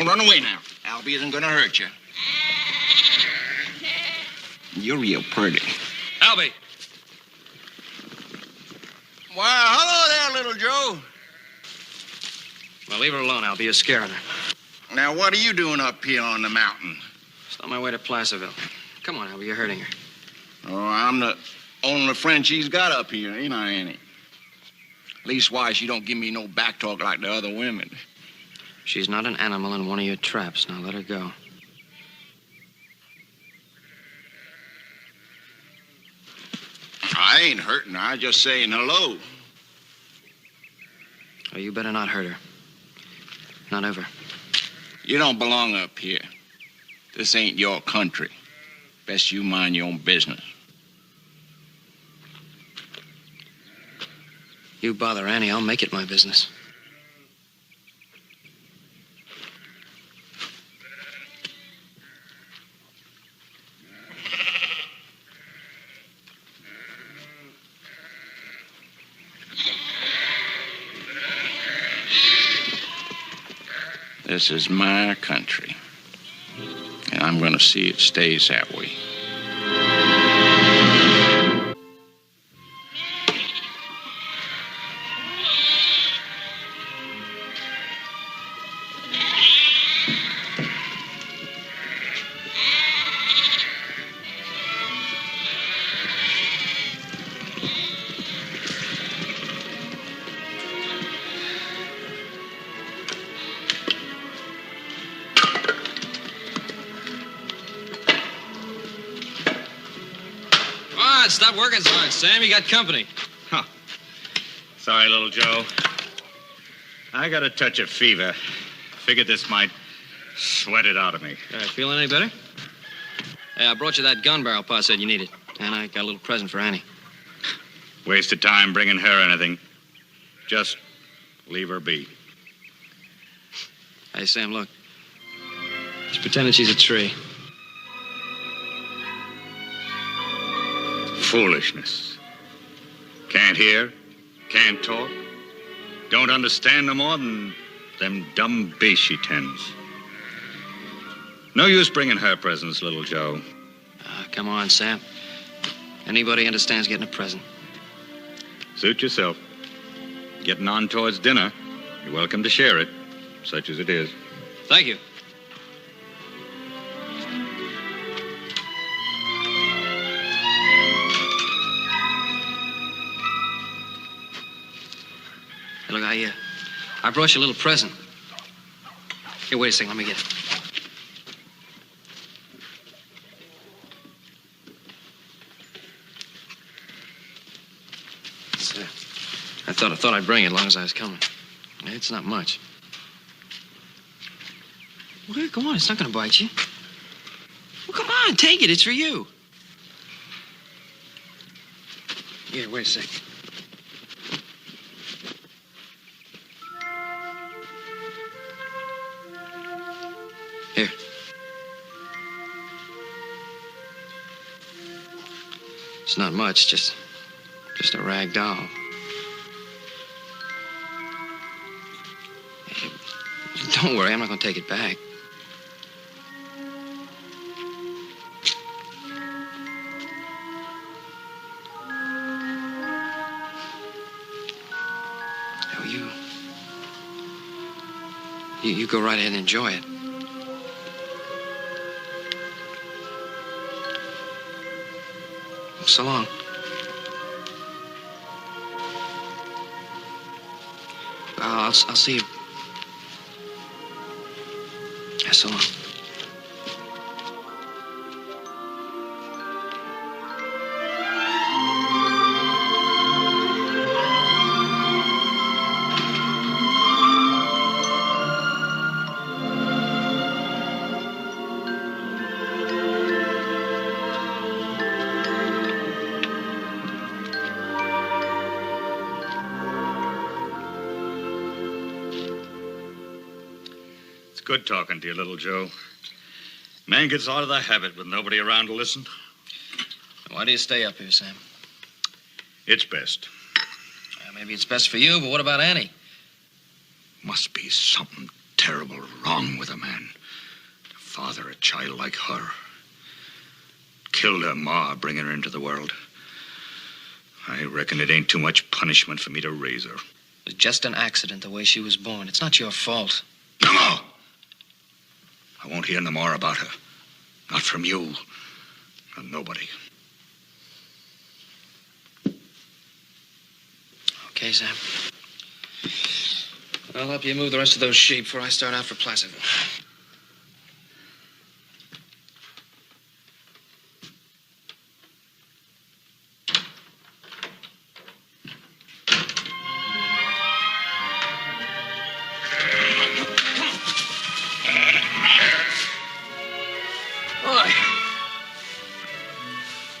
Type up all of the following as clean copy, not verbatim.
run away now. Albie isn't gonna hurt you. You're real pretty. Albie! Why, hello there, little Joe. Well, leave her alone, Albie. You're scaring her. Now, what are you doing up here on the mountain? Just on my way to Placerville. Come on, Albie. You're hurting her. Oh, I'm the only friend she's got up here, ain't I, Annie? Leastwise, she don't give me no back talk like the other women. She's not an animal in one of your traps. Now let her go. I ain't hurting her. I'm just saying hello. Oh, you better not hurt her. Not ever. You don't belong up here. This ain't your country. Best you mind your own business. You bother Annie, I'll make it my business. This is my country, and I'm going to see it stays that way. Stop working so hard, Sam. You got company. Huh. Sorry, little Joe. I got a touch of fever. Figured this might sweat it out of me. Feeling any better? Hey, I brought you that gun barrel Pa said you needed. And I got a little present for Annie. Waste of time bringing her anything. Just leave her be. Hey, Sam, look. She's pretending she's a tree. Foolishness. Can't hear, can't talk, don't understand no more than them dumb beasts she tends. No use bringing her presents, little Joe. Come on, Sam. Anybody understands getting a present. Suit yourself. Getting on towards dinner. You're welcome to share it, such as it is. Thank you. Hey, look, I brought you a little present. Here, wait a second. Let me get it. I thought I'd bring it as long as I was coming. It's not much. Well, come on. It's not going to bite you. Well, come on. Take it. It's for you. Here, wait a second. Here. It's not much, just a rag doll. Hey, don't worry, I'm not going to take it back. Oh, you go right ahead and enjoy it. So long. I'll see you. Yeah, so long. Good talking to you, little Joe. Man gets out of the habit with nobody around to listen. Why do you stay up here, Sam? It's best. Maybe it's best for you, but what about Annie? Must be something terrible wrong with a man to father a child like her. Killed her ma, bringing her into the world. I reckon it ain't too much punishment for me to raise her. It was just an accident the way she was born. It's not your fault. No more! I won't hear no more about her. Not from you. From nobody. Okay, Sam. I'll help you move the rest of those sheep before I start out for Placerville. Boy,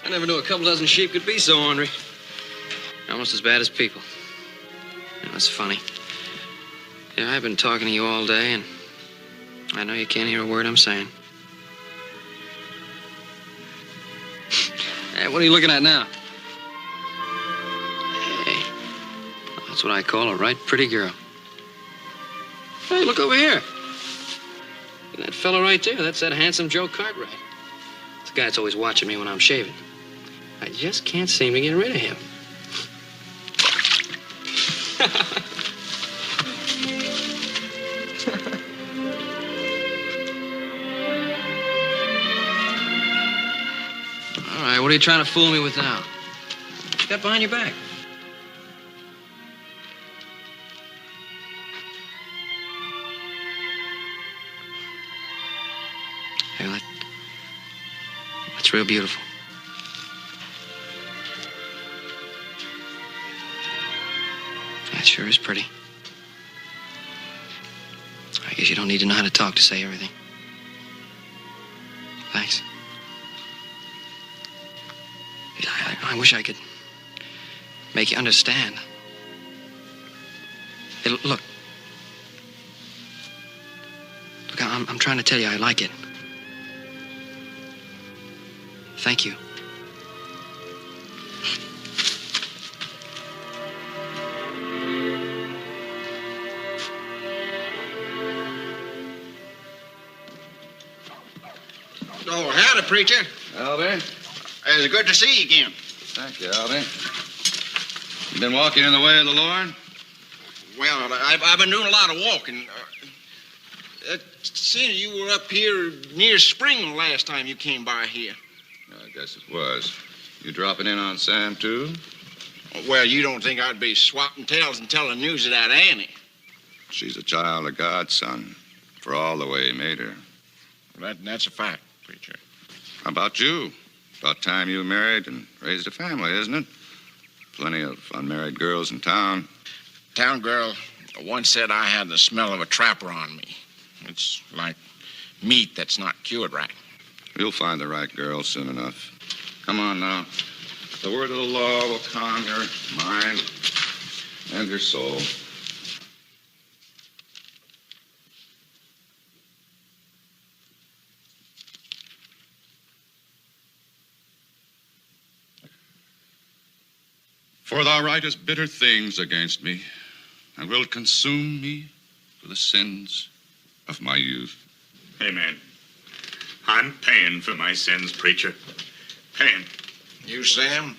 I never knew a couple dozen sheep could be so ornery. Almost as bad as people. Yeah, that's funny. Yeah, I've been talking to you all day, and I know you can't hear a word I'm saying. Hey, what are you looking at now? Hey, that's what I call a right pretty girl. Hey, look over here. That fella right there, that's that handsome Joe Cartwright. It's the guy that's always watching me when I'm shaving. I just can't seem to get rid of him. All right, what are you trying to fool me with now? What's that behind your back? Hey, that's real beautiful. That sure is pretty. I guess you don't need to know how to talk to say everything. Thanks. I wish I could make you understand. Hey, look. Look, I'm trying to tell you I like it. Thank you. Oh, howdy, preacher. Albie? It's good to see you again. Thank you, Albie. You been walking in the way of the Lord? Well, I've been doing a lot of walking. Seeing you were up here near Spring last time you came by here. I guess it was. You dropping in on Sam, too? Well, you don't think I'd be swapping tails and telling news of that Annie? She's a child of God, son, for all the way he made her. That's a fact, preacher. How about you? About time you married and raised a family, isn't it? Plenty of unmarried girls in town. Town girl once said I had the smell of a trapper on me. It's like meat that's not cured right. You'll find the right girl soon enough. Come on now. The word of the law will calm your mind and your soul. For thou writest bitter things against me, and wilt consume me for the sins of my youth. Amen. I'm paying for my sins, preacher. Paying. You, Sam?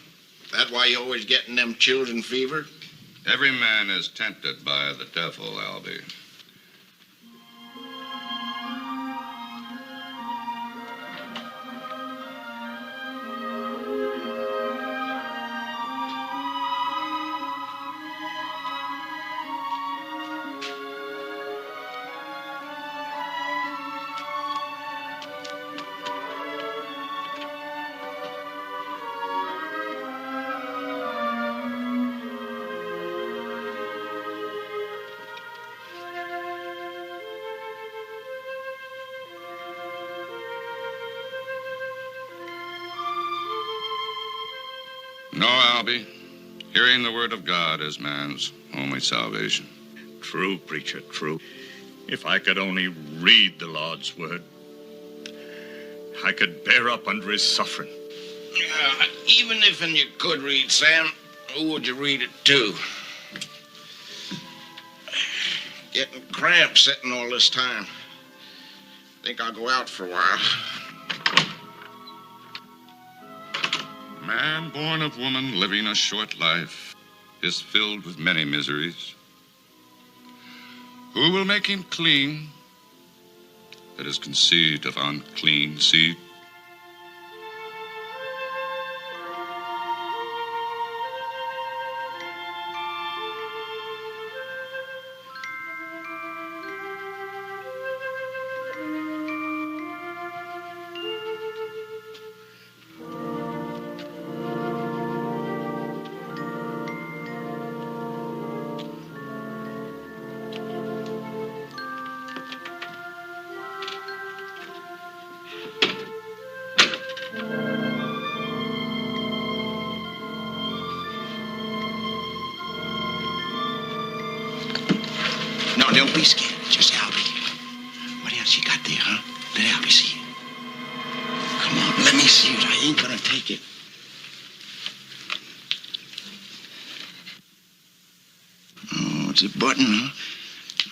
That why you always getting them children fever? Every man is tempted by the devil, Albie. No, Albie. Hearing the word of God is man's only salvation. True, preacher, true. If I could only read the Lord's word, I could bear up under his suffering. Even if you could read, Sam, who would you read it to? Getting cramps sitting all this time. Think I'll go out for a while. Man born of woman, living a short life, is filled with many miseries. Who will make him clean that is conceived of unclean seed? No, don't be scared. It's just Albie. What else you got there, huh? Let Albie see it. Come on, let me see it. I ain't gonna take it. Oh, it's a button, huh?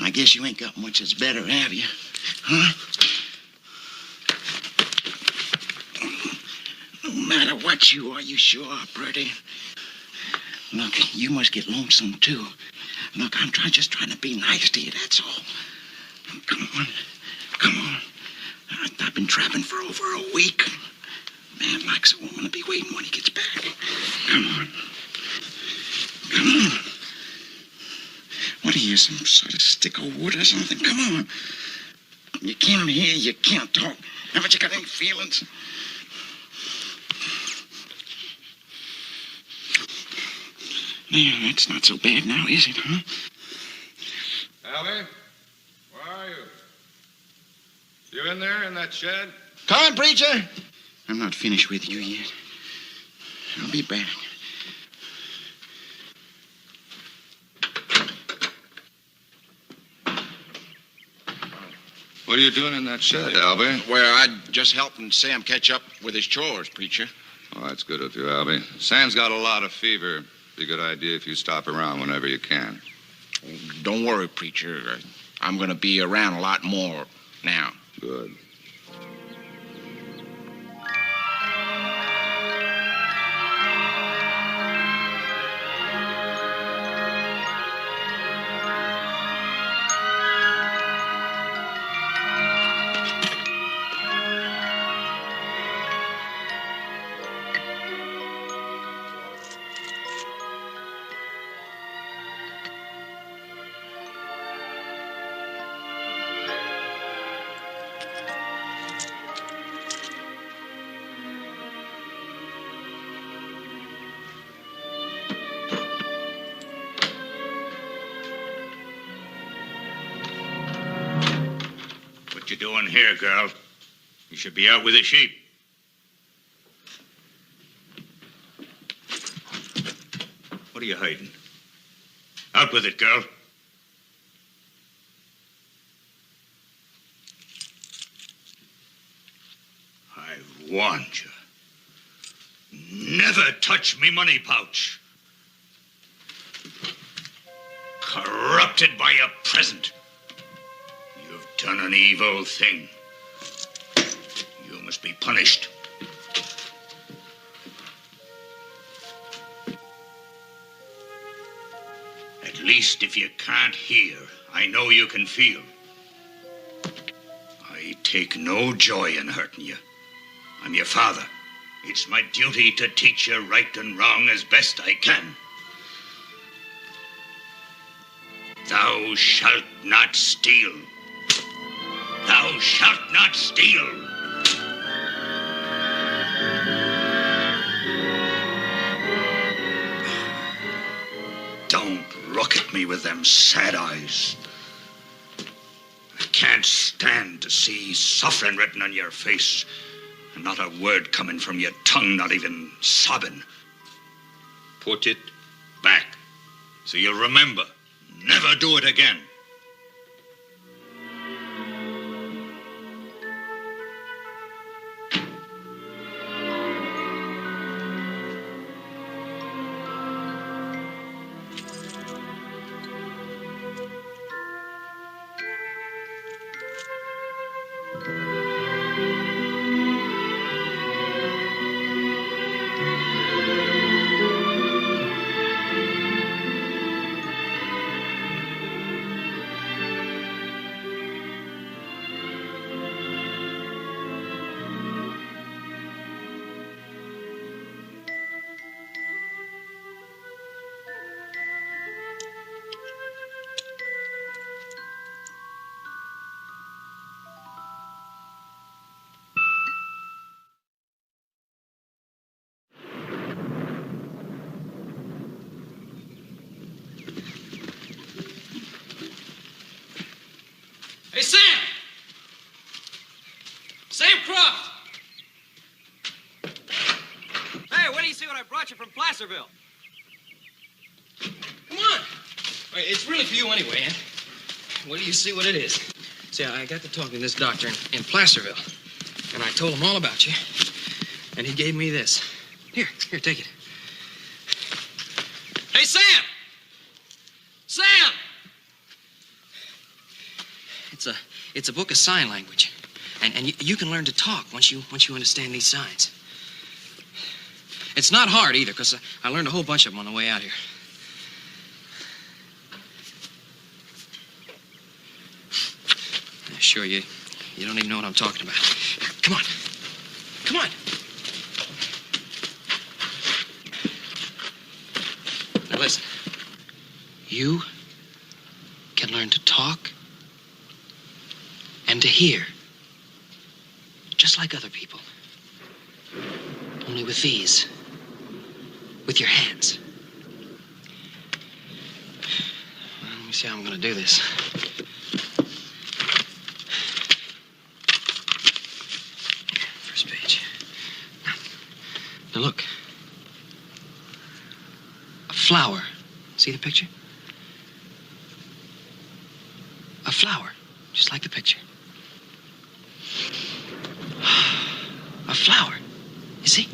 I guess you ain't got much that's better, have you? Huh? No matter what you are, you sure are pretty. Look, you must get lonesome, too. Look, I'm just trying to be nice to you, that's all. Come on. Come on. I've been trapping for over a week. Man likes a woman to be waiting when he gets back. Come on. Come on. What are you, some sort of stick of wood or something? Come on. You can't hear, you can't talk. Haven't you got any feelings? Yeah, that's not so bad now, is it, huh? Allie, where are you? You in there in that shed? Come on, preacher. I'm not finished with you yet. I'll be back. What are you doing in that shed, Albie? Well, I just helping Sam catch up with his chores, preacher. Oh, that's good of you, Albie. Sam's got a lot of fever. Be a good idea if you stop around whenever you can. Don't worry, preacher. I'm going to be around a lot more now. Good. What you doing here, girl? You should be out with the sheep. What are you hiding? Out with it, girl. I've warned you. Never touch me money pouch. Corrupted by a present. You've done an evil thing. You must be punished. At least if you can't hear, I know you can feel. I take no joy in hurting you. I'm your father. It's my duty to teach you right and wrong as best I can. Thou shalt not steal. Thou shalt not steal. Don't look at me with them sad eyes. I can't stand to see suffering written on your face and not a word coming from your tongue, not even sobbing. Put it back so you'll remember. Never do it again. Hey, Sam! Sam Croft! Hey, wait till you see what I brought you from Placerville. Come on. Wait, it's really for you anyway, Aunt. Wait till you see what it is. See, I got to talking to this doctor in Placerville, and I told him all about you, and he gave me this. Here, take it. Hey, Sam! Sam! It's a book of sign language, and you can learn to talk once you understand these signs. It's not hard either, because I learned a whole bunch of them on the way out here. Sure, you don't even know what I'm talking about. Come on. Come on. Now listen. You can learn to talk and to hear, just like other people. Only with these. With your hands. Well, let me see how I'm gonna do this. First page. Now look. A flower. See the picture? A flower, just like the picture. A flower. You see?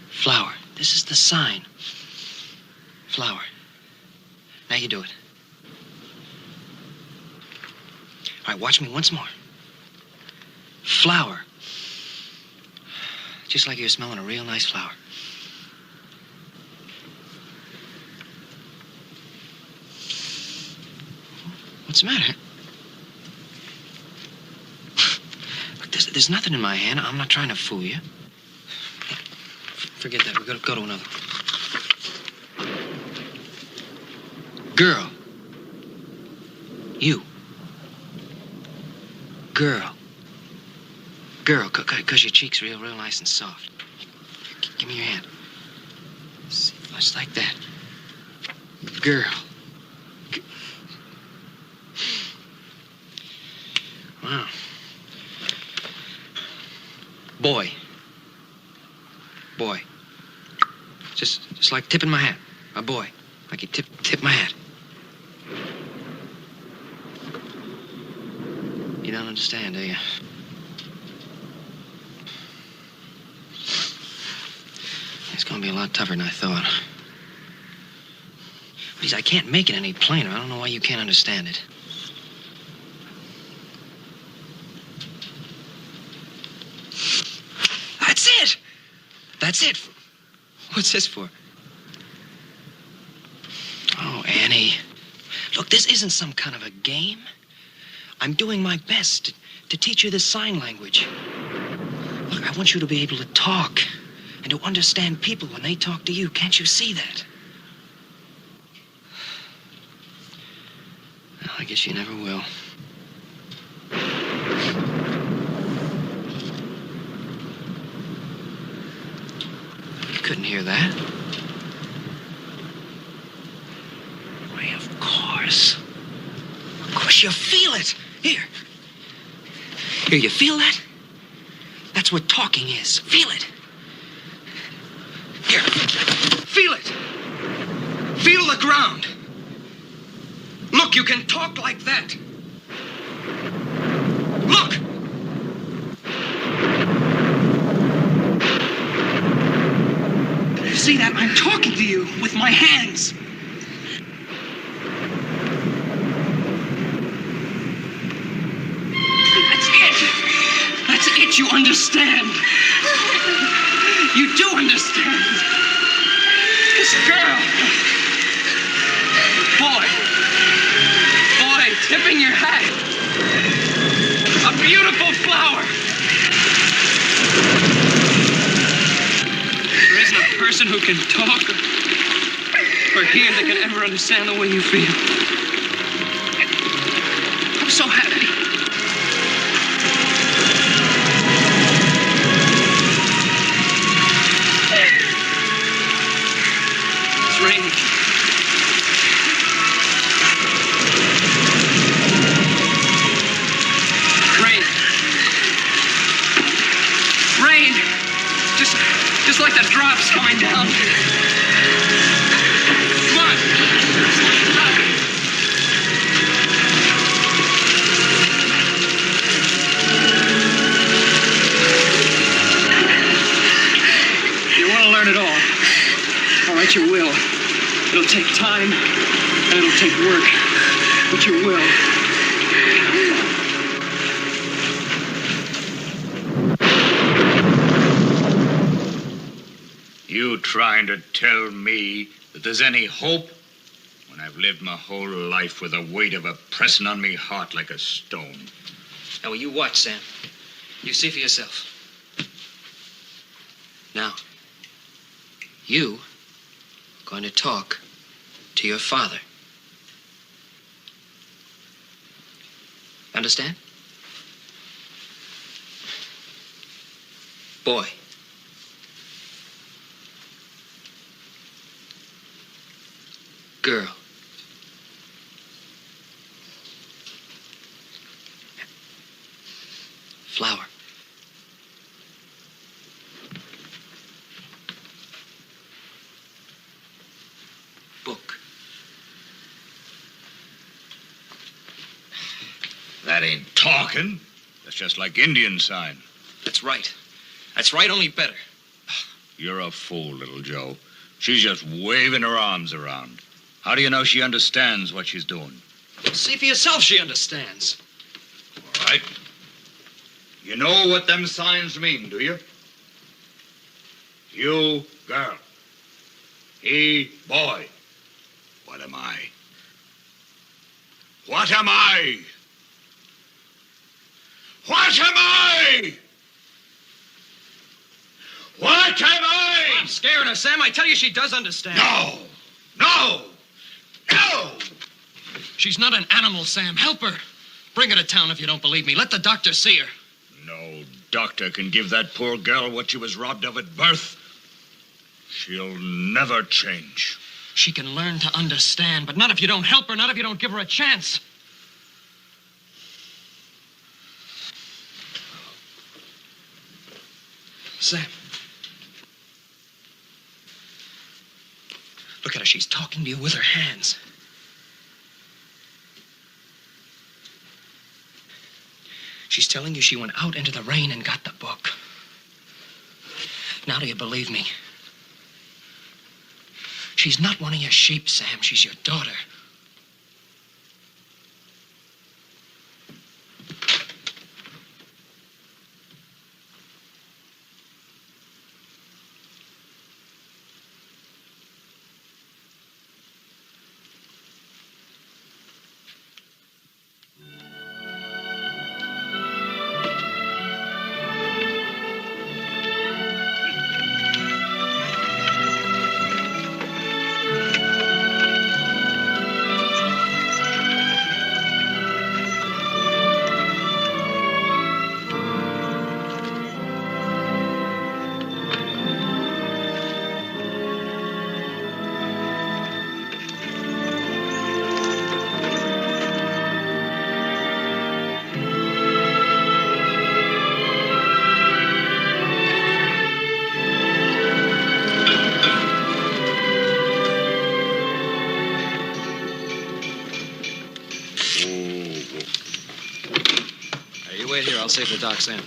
Flower. This is the sign. Flower. Now you do it. All right, watch me once more. Flower. Just like you're smelling a real nice flower. What's the matter? Look, there's nothing in my hand. I'm not trying to fool you. Forget that. We've got to go to another. Girl. You. Girl. Girl, because your cheek's real nice and soft. Give me your hand. See, just like that. Girl. Wow. Boy. Boy. Just like tipping my hat. A boy. Like you tip my hat. You don't understand, do you? It's gonna be a lot tougher than I thought. Please, I can't make it any plainer. I don't know why you can't understand it. That's it. What's this for? Oh, Annie. Look, this isn't some kind of a game. I'm doing my best to teach you this sign language. Look, I want you to be able to talk and to understand people when they talk to you. Can't you see that? Well, I guess you never will. Couldn't hear that. Why, of course. Of course you feel it. Here, you feel that? That's what talking is. Feel it. Here, feel it. Feel the ground. Look, you can talk like that. Look! See that? I'm talking to you with my hands. you understand. You do understand. This girl. Boy, tipping your hat. A beautiful flower. There isn't a person who can talk or hear that can ever understand the way you feel. I'm so happy. It's raining. Rain. Just like the drops coming down. Come on. You want to learn it all. All right, you will. It'll take time, and it'll take work, but you will. You trying to tell me that there's any hope when I've lived my whole life with the weight of it pressing on me heart like a stone? Now, will you watch, Sam? You see for yourself. Now, you are going to talk to your father. Understand? Boy. Girl. Flower. Book. That ain't talking. That's just like Indian sign. That's right. That's right, only better. You're a fool, little Joe. She's just waving her arms around. How do you know she understands what she's doing? See for yourself she understands. All right. You know what them signs mean, do you? You, girl. He, boy. What am I? What am I? What am I? What am I? I'm scaring her, Sam. I tell you she does understand. No! No! No! She's not an animal, Sam. Help her. Bring her to town if you don't believe me. Let the doctor see her. No doctor can give that poor girl what she was robbed of at birth. She'll never change. She can learn to understand, but not if you don't help her, not if you don't give her a chance. Sam. Look at her. She's talking to you with her hands. She's telling you she went out into the rain and got the book. Now do you believe me? She's not one of your sheep, Sam. She's your daughter. Wait here. I'll say for Doc Sam.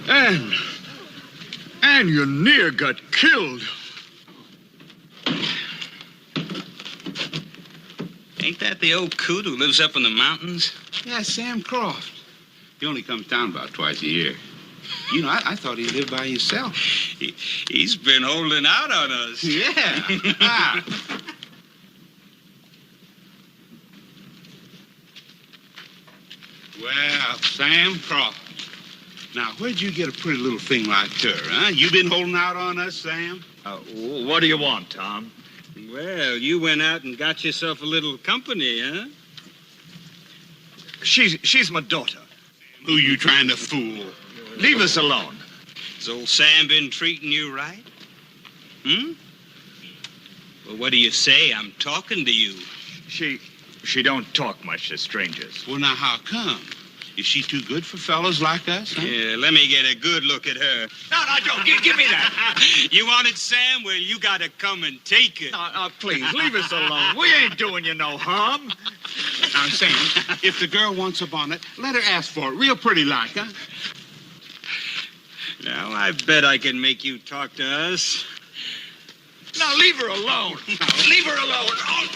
And you near got killed. Ain't that the old coot who lives up in the mountains? Yeah, Sam Croft. He only comes down about twice a year. You know, I thought he lived by himself. He's been holding out on us. Yeah. Ah. Well, Sam Croft. Now, where'd you get a pretty little thing like her, huh? You been holding out on us, Sam? What do you want, Tom? Well, you went out and got yourself a little company, huh? She's my daughter. Who you trying to fool? Leave us alone. Has old Sam been treating you right? Well, what do you say? I'm talking to you. She don't talk much to strangers. Well, now, how come? Is she too good for fellas like us, huh? Yeah, let me get a good look at her. No, don't. Give me that. You want it, Sam? Well, you gotta come and take it. No, please, leave us alone. We ain't doing you no harm. Now, Sam, if the girl wants a bonnet, let her ask for it. Real pretty like, huh? Now, I bet I can make you talk to us. Now, leave her alone. Leave her alone. Oh,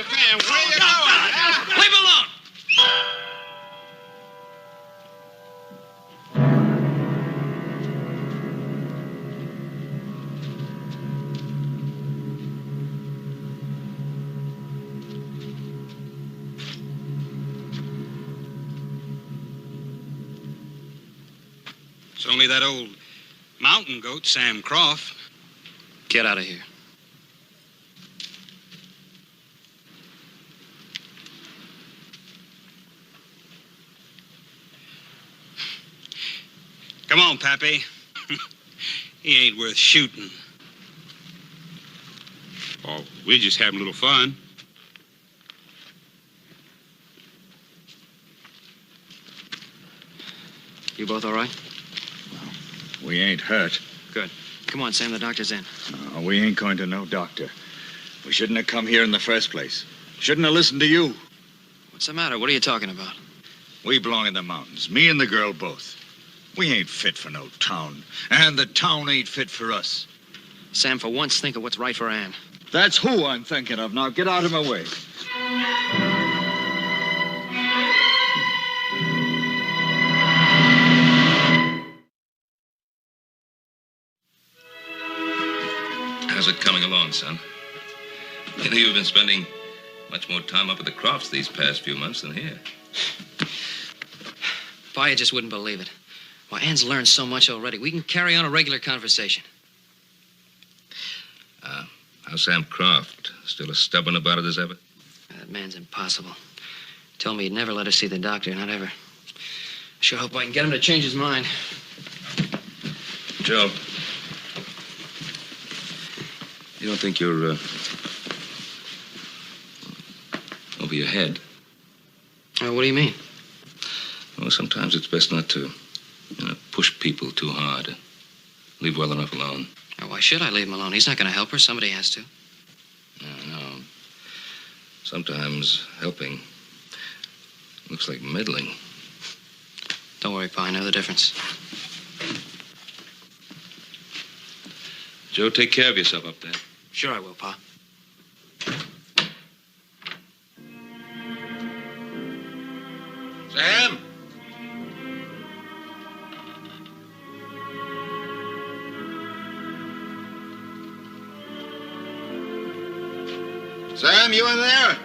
Sam, where you going? Leave alone! It's only that old mountain goat, Sam Croft. Get out of here. Come on, Pappy. He ain't worth shooting. Oh, we're just having a little fun. You both all right? We ain't hurt. Good. Come on, Sam, the doctor's in. No, we ain't going to no doctor. We shouldn't have come here in the first place. Shouldn't have listened to you. What's the matter? What are you talking about? We belong in the mountains, me and the girl both. We ain't fit for no town, and the town ain't fit for us. Sam, for once, think of what's right for Anne. That's who I'm thinking of. Now, get out of my way. How's it coming along, son? You know, you've been spending much more time up at the Crofts these past few months than here. Pa, you just wouldn't believe it. Why, Anne's learned so much already. We can carry on a regular conversation. How's Sam Croft? Still as stubborn about it as ever? That man's impossible. Told me he'd never let us see the doctor, not ever. Sure hope I can get him to change his mind. Joe, you don't think you're, over your head? What do you mean? Well, sometimes it's best not to, push people too hard. Leave well enough alone. Why should I leave him alone? He's not going to help her. Somebody has to. No. Sometimes helping looks like meddling. Don't worry, Pa. I know the difference. Joe, take care of yourself up there. Sure I will, Pa. Sam? Sam, you in there?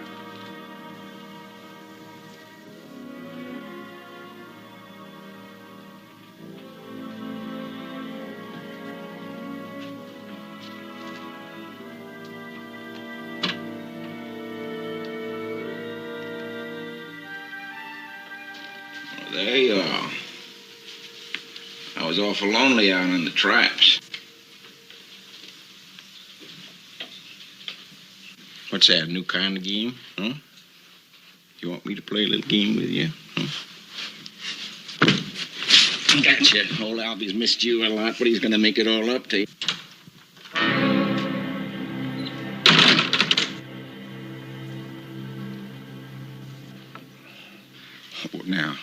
There you are. I was awful lonely out in the traps. What's that, a new kind of game, huh? You want me to play a little game with you, huh? Gotcha. Old Albie's missed you a lot, but he's gonna make it all up to you. Now,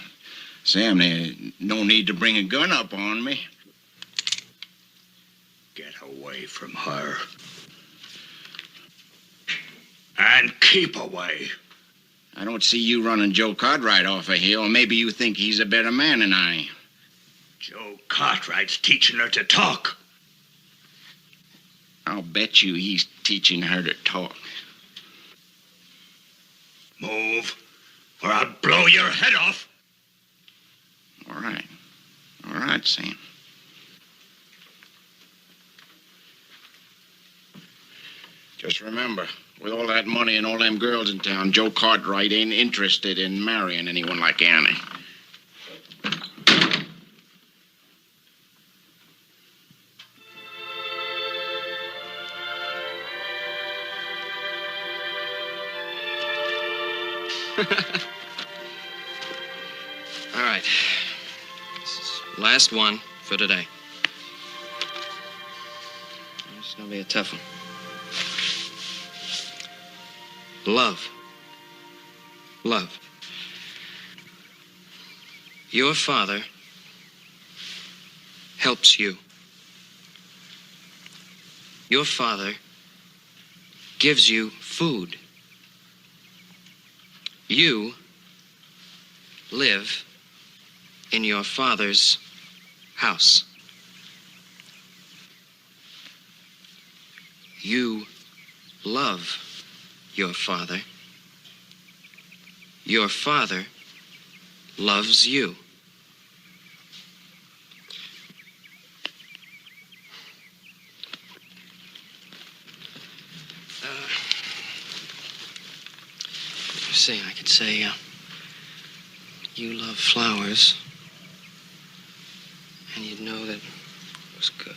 Sam, there's no need to bring a gun up on me. Get away from her. And keep away. I don't see you running Joe Cartwright off a hill. Maybe you think he's a better man than I. Joe Cartwright's teaching her to talk. I'll bet you he's teaching her to talk. Move, or I'll blow your head off. All right. All right, Sam. Just remember, with all that money and all them girls in town, Joe Cartwright ain't interested in marrying anyone like Annie. All right. This is last one for today. It's gonna be a tough one. Love. Love. Your father helps you. Your father gives you food. You live in your father's house. You love your father. Your father loves you. See, I could say, you love flowers, and you'd know that it was good.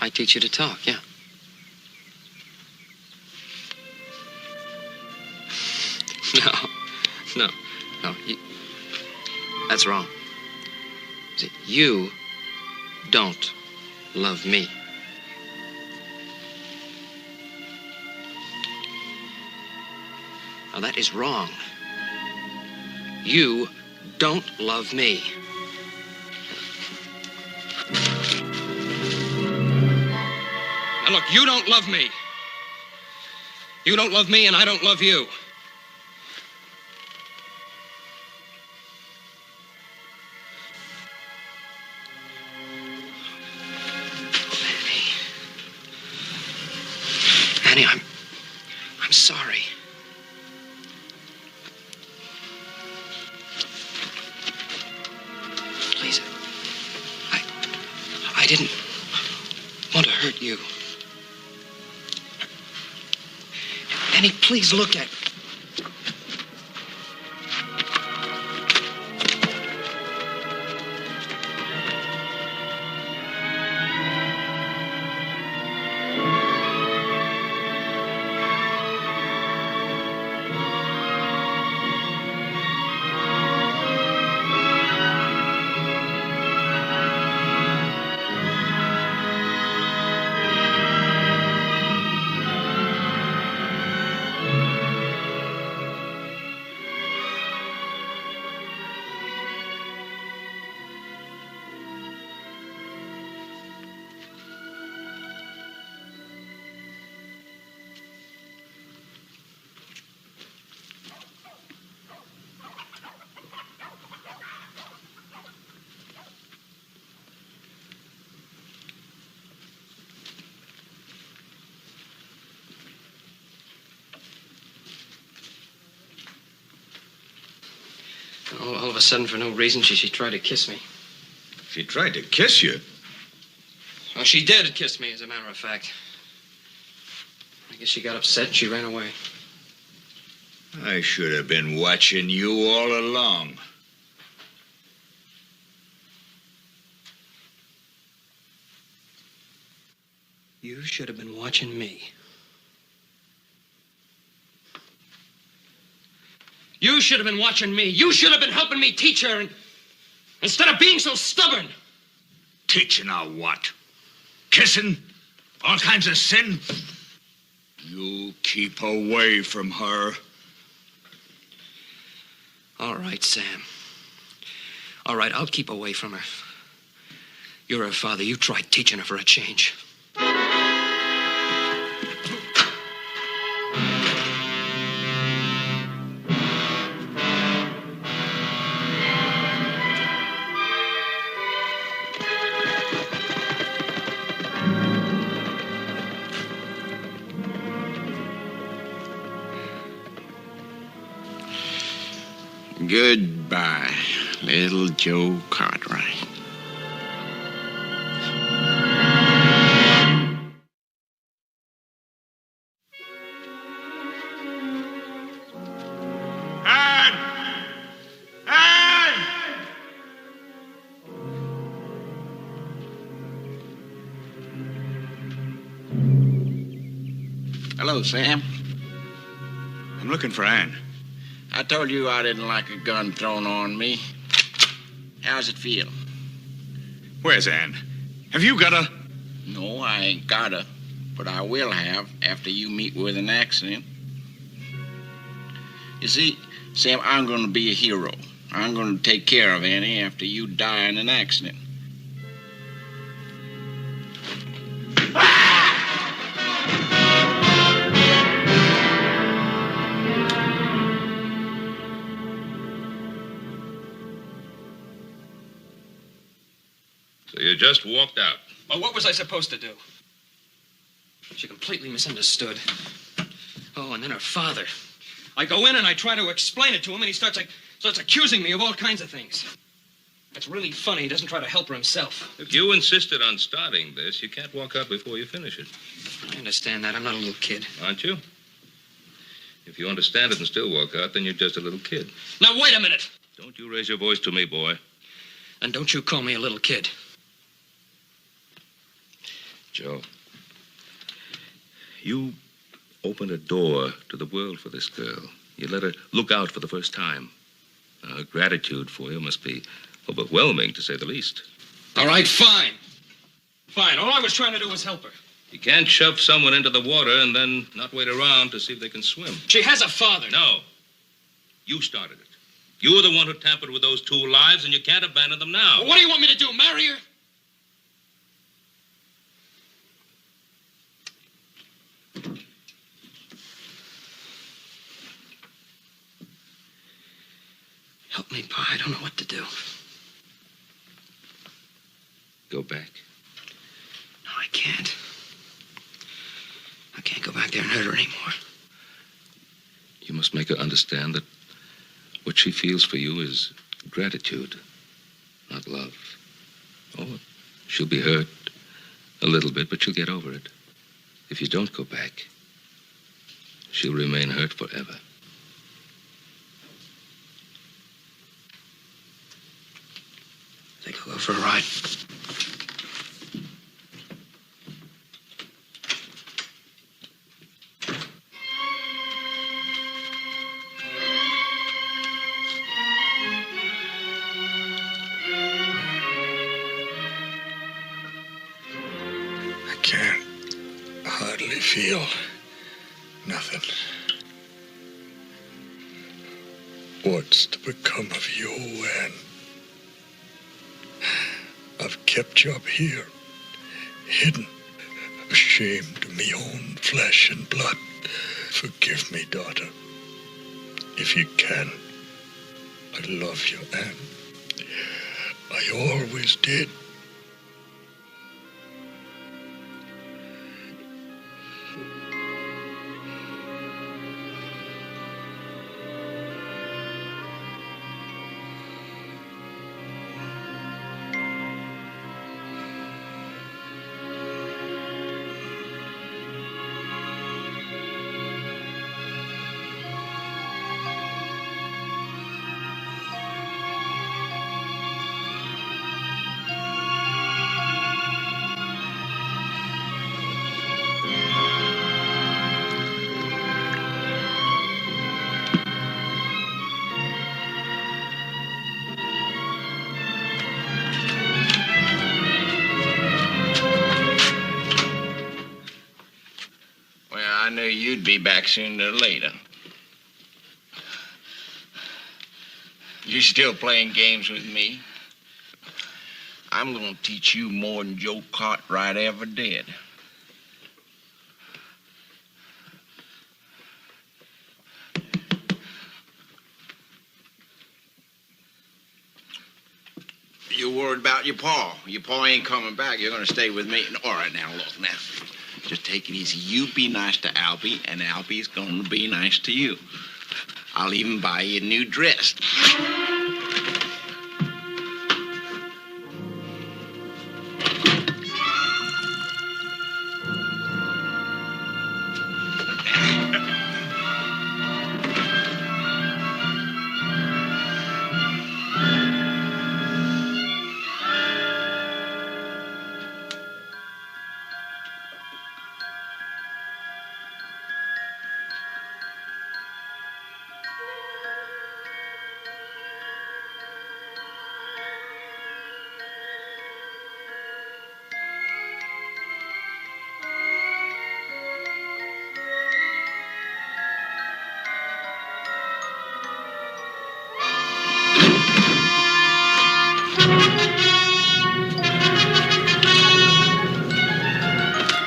I teach you to talk, yeah. No. That's wrong. See, you don't love me. Now, that is wrong. You don't love me. Now, look, you don't love me. You don't love me, and I don't love you. Annie, I'm sorry. Please, I didn't want to hurt you. Annie, please look at me. All of a sudden, for no reason, she tried to kiss me. She tried to kiss you? Well, she did kiss me, as a matter of fact. I guess she got upset and she ran away. I should have been watching you all along. You should have been watching me. You should have been watching me. You should have been helping me teach her instead of being so stubborn. Teaching her what? Kissing? All kinds of sin? You keep away from her. All right, Sam. All right, I'll keep away from her. You're her father. You try teaching her for a change. Goodbye, little Joe Cartwright. Hello, Sam. I'm looking for Ann. I told you I didn't like a gun thrown on me. How's it feel? Where's Ann? Have you got a... No, I ain't gotta, but I will have after you meet with an accident. You see, Sam, I'm gonna be a hero. I'm gonna take care of Annie after you die in an accident. So you just walked out. Well, what was I supposed to do? She completely misunderstood. Oh, and then her father. I go in and I try to explain it to him, and he starts accusing me of all kinds of things. It's really funny. He doesn't try to help her himself. If you insisted on starting this, you can't walk out before you finish it. I understand that. I'm not a little kid. Aren't you? If you understand it and still walk out, then you're just a little kid. Now, wait a minute. Don't you raise your voice to me, boy. And don't you call me a little kid. Joe, you opened a door to the world for this girl. You let her look out for the first time. Her gratitude for you must be overwhelming, to say the least. All right, fine. Fine. All I was trying to do was help her. You can't shove someone into the water and then not wait around to see if they can swim. She has a father. No. You started it. You were the one who tampered with those two lives, and you can't abandon them now. Well, what do you want me to do, marry her? Help me, Pa. I don't know what to do. Go back. No, I can't. I can't go back there and hurt her anymore. You must make her understand that what she feels for you is gratitude, not love. Oh, she'll be hurt a little bit, but she'll get over it. If you don't go back, she'll remain hurt forever. I think I'll go for a ride. I can't hardly feel nothing. What's to become of you, Ann? I've kept you up here, hidden, ashamed of me own flesh and blood. Forgive me, daughter. If you can, I love you, Ann. I always did. I knew you'd be back sooner or later. You still playing games with me? I'm gonna teach you more than Joe Cartwright ever did. You worried about your pa. Your pa ain't coming back. You're gonna stay with me. All right, now, look, now. Just take it easy. You be nice to Albie, and Albie's gonna be nice to you. I'll even buy you a new dress.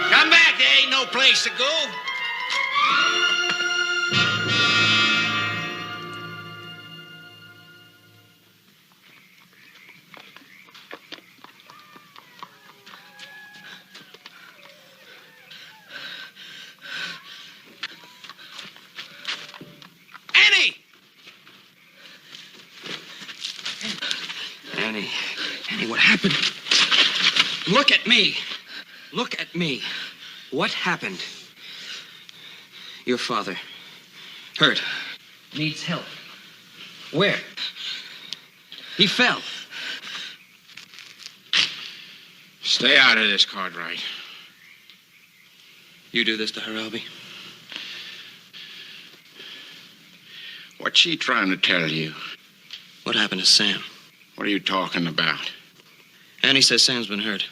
Come back. There ain't no place to go. Annie! Annie, what happened? Look at me. Look at me. What happened? Your father. Hurt. Needs help. Where? He fell. Stay out of this, Cartwright. You do this to her, Albie? What's she trying to tell you? What happened to Sam? What are you talking about? Annie says Sam's been hurt.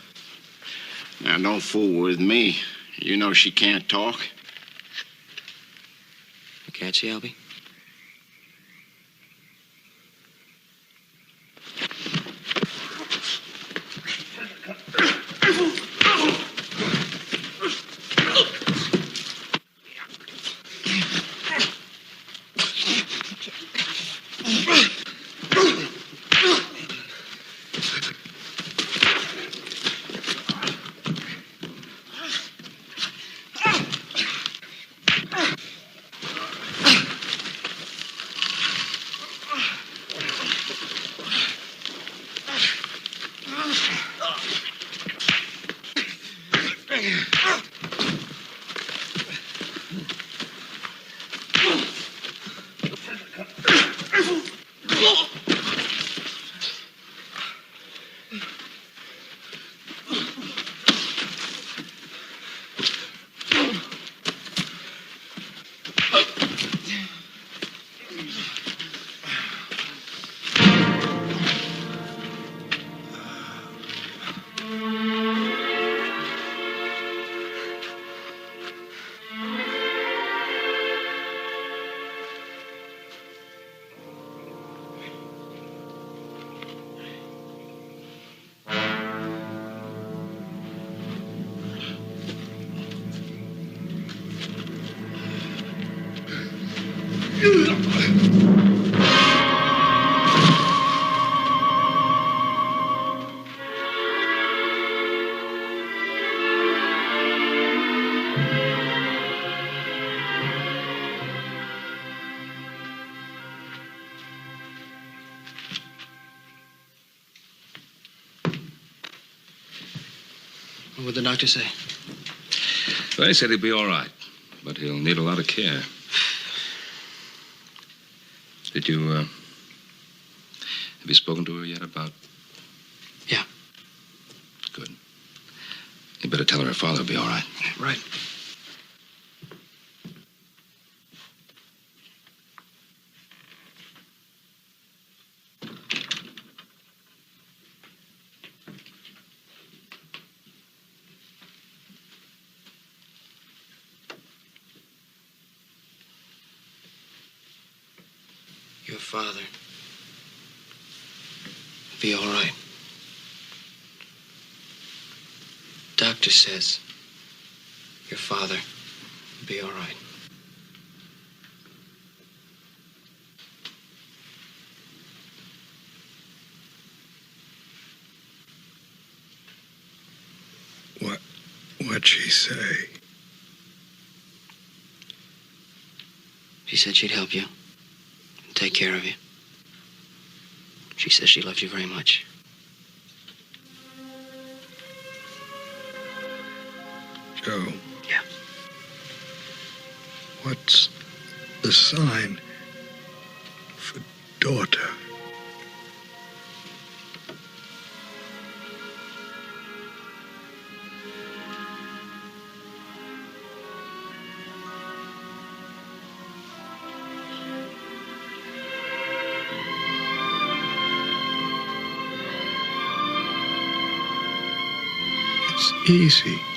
Now, don't fool with me. You know she can't talk. Can't she, Albie? What would the doctor say? Well, he said he'll be all right, but he'll need a lot of care. Did you, have you spoken to her yet about... Yeah. Good. You better tell her father will be all right. Right. Your father. be all right. Doctor says your father will be all right. What'd she say? She said she'd help you and take care of you. She says she loved you very much. Joe. Yeah. What's the sign for daughter? It's easy.